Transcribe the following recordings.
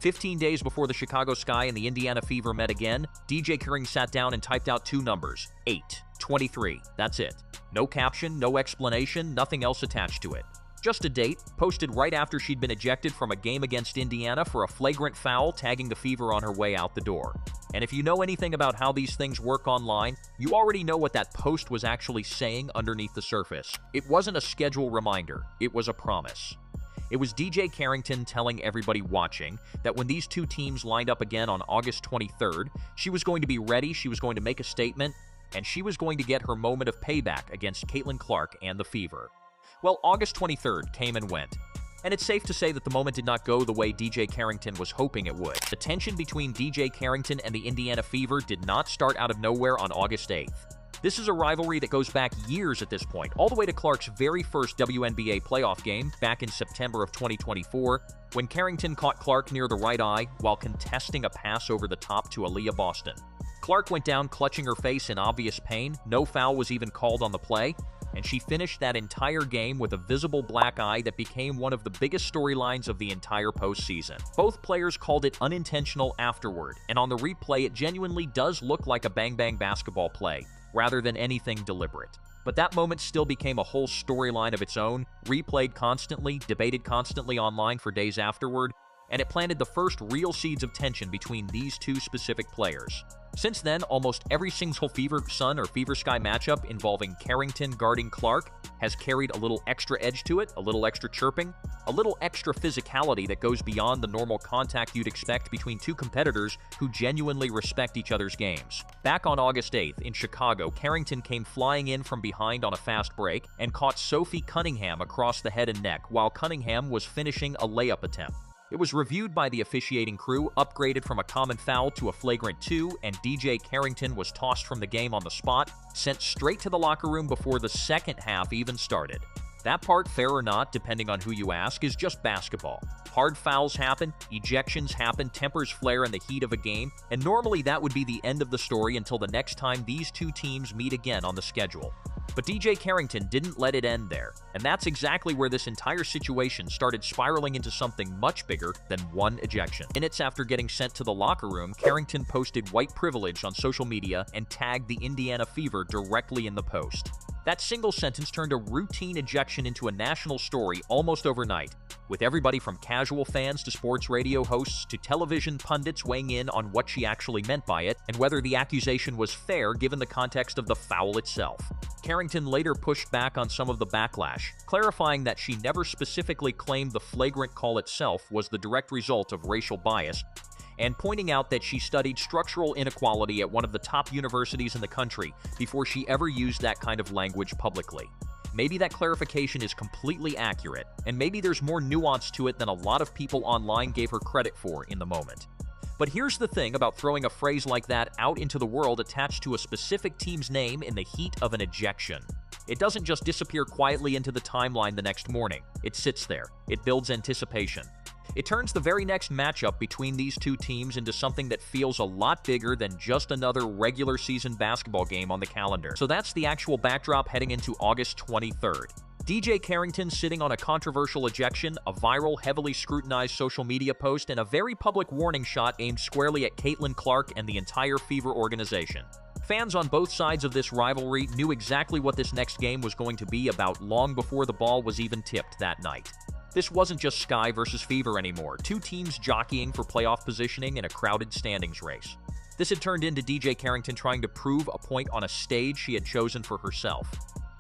15 days before the Chicago Sky and the Indiana Fever met again, DJ Carrington sat down and typed out two numbers, 8, 23. That's it. No caption, no explanation, nothing else attached to it. Just a date, posted right after she'd been ejected from a game against Indiana for a flagrant foul, tagging the Fever on her way out the door. And if you know anything about how these things work online, you already know what that post was actually saying underneath the surface. It wasn't a schedule reminder, it was a promise. It was DJ Carrington telling everybody watching that when these two teams lined up again on August 23rd, she was going to be ready, she was going to make a statement, and she was going to get her moment of payback against Caitlin Clark and the Fever. Well, August 23rd came and went, and it's safe to say that the moment did not go the way DJ Carrington was hoping it would. The tension between DJ Carrington and the Indiana Fever did not start out of nowhere on August 8th. This is a rivalry that goes back years at this point, all the way to Clark's very first WNBA playoff game back in September of 2024, when Carrington caught Clark near the right eye while contesting a pass over the top to Aaliyah Boston. Clark went down clutching her face in obvious pain, no foul was even called on the play, and she finished that entire game with a visible black eye that became one of the biggest storylines of the entire postseason. Both players called it unintentional afterward, and on the replay it genuinely does look like a bang-bang basketball play, rather than anything deliberate. But that moment still became a whole storyline of its own, replayed constantly, debated constantly online for days afterward, and it planted the first real seeds of tension between these two specific players. Since then, almost every single Fever Sun or Fever Sky matchup involving Carrington guarding Clark has carried a little extra edge to it, a little extra chirping, a little extra physicality that goes beyond the normal contact you'd expect between two competitors who genuinely respect each other's games. Back on August 8th in Chicago, Carrington came flying in from behind on a fast break and caught Sophie Cunningham across the head and neck while Cunningham was finishing a layup attempt. It was reviewed by the officiating crew, upgraded from a common foul to a flagrant 2, and DJ Carrington was tossed from the game on the spot, sent straight to the locker room before the second half even started. That part, fair or not, depending on who you ask, is just basketball. Hard fouls happen, ejections happen, tempers flare in the heat of a game, and normally that would be the end of the story until the next time these two teams meet again on the schedule. But DJ Carrington didn't let it end there, and that's exactly where this entire situation started spiraling into something much bigger than one ejection. Minutes after getting sent to the locker room, Carrington posted white privilege on social media and tagged the Indiana Fever directly in the post. That single sentence turned a routine ejection into a national story almost overnight, with everybody from casual fans to sports radio hosts to television pundits weighing in on what she actually meant by it and whether the accusation was fair given the context of the foul itself. Carrington later pushed back on some of the backlash, clarifying that she never specifically claimed the flagrant call itself was the direct result of racial bias, and pointing out that she studied structural inequality at one of the top universities in the country before she ever used that kind of language publicly. Maybe that clarification is completely accurate, and maybe there's more nuance to it than a lot of people online gave her credit for in the moment. But here's the thing about throwing a phrase like that out into the world attached to a specific team's name in the heat of an ejection. It doesn't just disappear quietly into the timeline the next morning. It sits there. It builds anticipation. It turns the very next matchup between these two teams into something that feels a lot bigger than just another regular season basketball game on the calendar. So that's the actual backdrop heading into August 23rd. DJ Carrington sitting on a controversial ejection, a viral, heavily scrutinized social media post, and a very public warning shot aimed squarely at Caitlin Clark and the entire Fever organization. Fans on both sides of this rivalry knew exactly what this next game was going to be about long before the ball was even tipped that night. This wasn't just Sky versus Fever anymore, two teams jockeying for playoff positioning in a crowded standings race. This had turned into DJ Carrington trying to prove a point on a stage she had chosen for herself,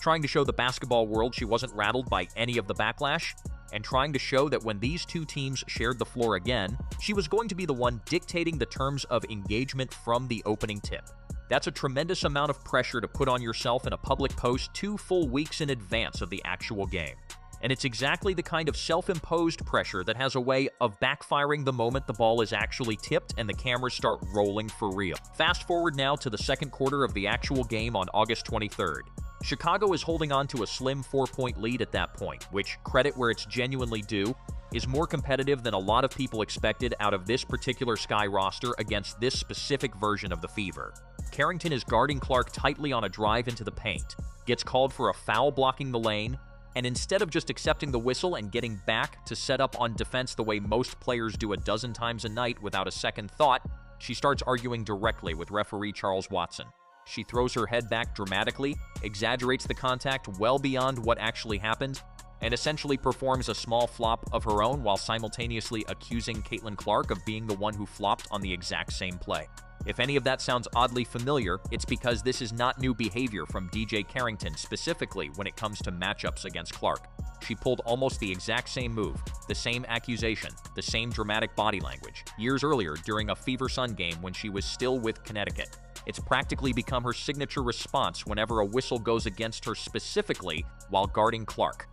trying to show the basketball world she wasn't rattled by any of the backlash, and trying to show that when these two teams shared the floor again, she was going to be the one dictating the terms of engagement from the opening tip. That's a tremendous amount of pressure to put on yourself in a public post 2 full weeks in advance of the actual game. And it's exactly the kind of self-imposed pressure that has a way of backfiring the moment the ball is actually tipped and the cameras start rolling for real. Fast forward now to the second quarter of the actual game on August 23rd. Chicago is holding on to a slim 4-point lead at that point, which, credit where it's genuinely due, is more competitive than a lot of people expected out of this particular Sky roster against this specific version of the Fever. Carrington is guarding Clark tightly on a drive into the paint, gets called for a foul blocking the lane, And instead of just accepting the whistle and getting back to set up on defense the way most players do a dozen times a night without a second thought, she starts arguing directly with referee Charles Watson. She throws her head back dramatically, exaggerates the contact well beyond what actually happened, and essentially performs a small flop of her own while simultaneously accusing Caitlin Clark of being the one who flopped on the exact same play. If any of that sounds oddly familiar, it's because this is not new behavior from Dijonai Carrington, specifically when it comes to matchups against Clark. She pulled almost the exact same move, the same accusation, the same dramatic body language, years earlier during a Fever Sun game when she was still with Connecticut. It's practically become her signature response whenever a whistle goes against her, specifically while guarding Clark.